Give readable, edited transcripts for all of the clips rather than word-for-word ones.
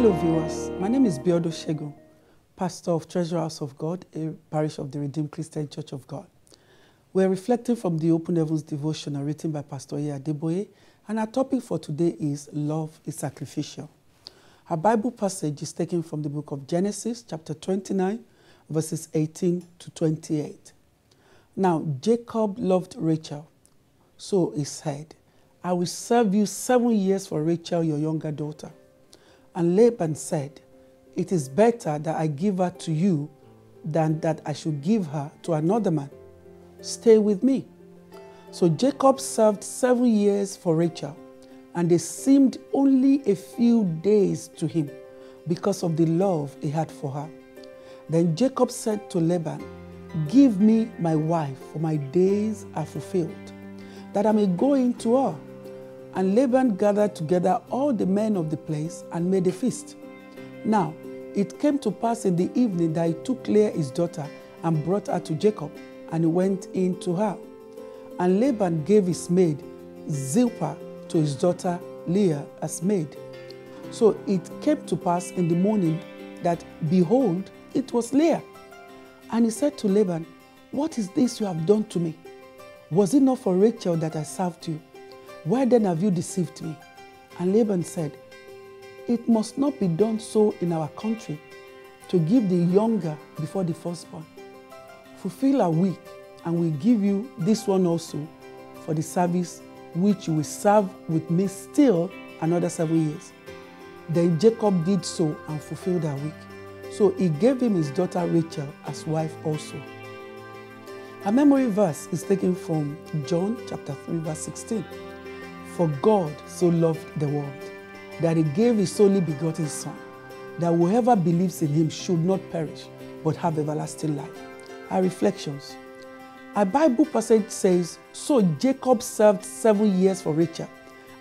Hello viewers, my name is Biodun Segun, pastor of Treasure House of God, a parish of the Redeemed Christian Church of God. We are reflecting from the Open Heavens Devotional written by Pastor Adeboye, and our topic for today is Love is Sacrificial. Our Bible passage is taken from the book of Genesis, chapter 29, verses 18 to 28. Now, Jacob loved Rachel, so he said, I will serve you 7 years for Rachel, your younger daughter. And Laban said, it is better that I give her to you than that I should give her to another man. Stay with me. So Jacob served 7 years for Rachel, and they seemed only a few days to him because of the love he had for her. Then Jacob said to Laban, give me my wife, for my days are fulfilled, that I may go in to her. And Laban gathered together all the men of the place and made a feast. Now, it came to pass in the evening that he took Leah his daughter and brought her to Jacob, and he went in to her. And Laban gave his maid Zilpah to his daughter Leah as maid. So it came to pass in the morning that, behold, it was Leah. And he said to Laban, what is this you have done to me? Was it not for Rachel that I served you? Why then have you deceived me? And Laban said, it must not be done so in our country, to give the younger before the firstborn. Fulfill a week, and we give you this one also for the service which you will serve with me still another 7 years. Then Jacob did so and fulfilled a week. So he gave him his daughter Rachel as wife also. Our memory verse is taken from John chapter 3 verse 16. For God so loved the world, that he gave his only begotten Son, that whoever believes in him should not perish, but have everlasting life. Our reflections. Our Bible passage says, so Jacob served 7 years for Rachel,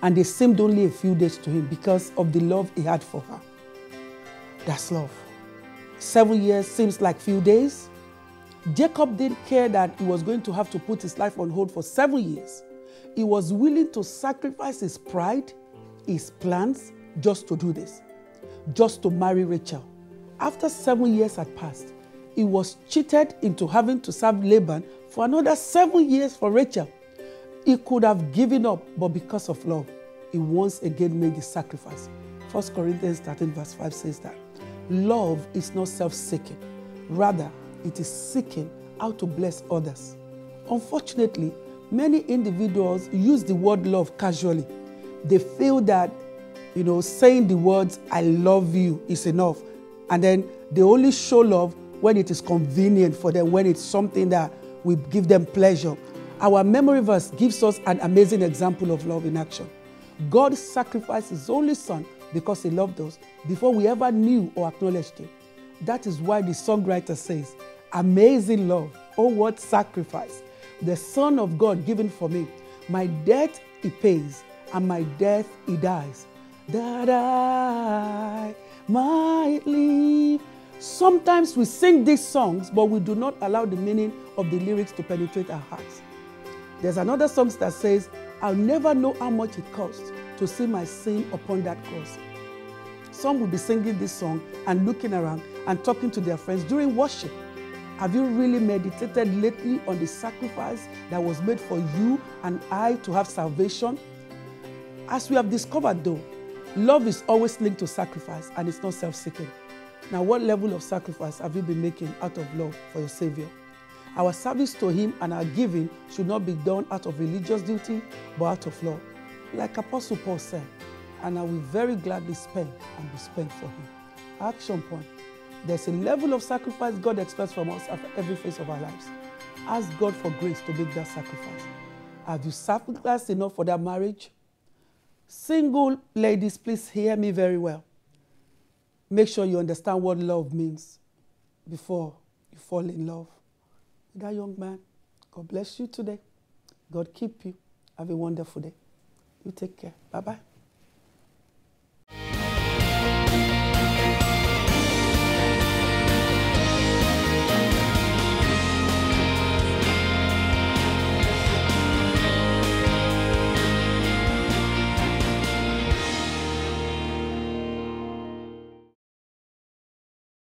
and they seemed only a few days to him because of the love he had for her. That's love. 7 years seems like few days. Jacob didn't care that he was going to have to put his life on hold for 7 years. He was willing to sacrifice his pride, his plans, just to do this, just to marry Rachel. After 7 years had passed, he was cheated into having to serve Laban for another 7 years for Rachel. He could have given up, but because of love, he once again made the sacrifice. 1 Corinthians 13 verse 5 says that love is not self-seeking. Rather, it is seeking how to bless others. Unfortunately, many individuals use the word love casually. They feel that, saying the words, I love you is enough. And then they only show love when it is convenient for them, when it's something that will give them pleasure. Our memory verse gives us an amazing example of love in action. God sacrificed his only Son because he loved us before we ever knew or acknowledged him. That is why the songwriter says, amazing love, oh what sacrifice. The Son of God given for me. My debt he pays, and my death he dies, that I might live. Sometimes we sing these songs, but we do not allow the meaning of the lyrics to penetrate our hearts. There's another song that says, I'll never know how much it costs to see my sin upon that cross. Some will be singing this song and looking around and talking to their friends during worship. Have you really meditated lately on the sacrifice that was made for you and I to have salvation? As we have discovered though, love is always linked to sacrifice and it's not self-seeking. Now, what level of sacrifice have you been making out of love for your Savior? Our service to him and our giving should not be done out of religious duty, but out of love. Like Apostle Paul said, and I will very gladly spend and be spent for him. Action point. There's a level of sacrifice God expects from us at every phase of our lives. Ask God for grace to make that sacrifice. Have you sacrificed enough for that marriage? Single ladies, please hear me very well. Make sure you understand what love means before you fall in love with that young man. God bless you today. God keep you. Have a wonderful day. You take care. Bye-bye.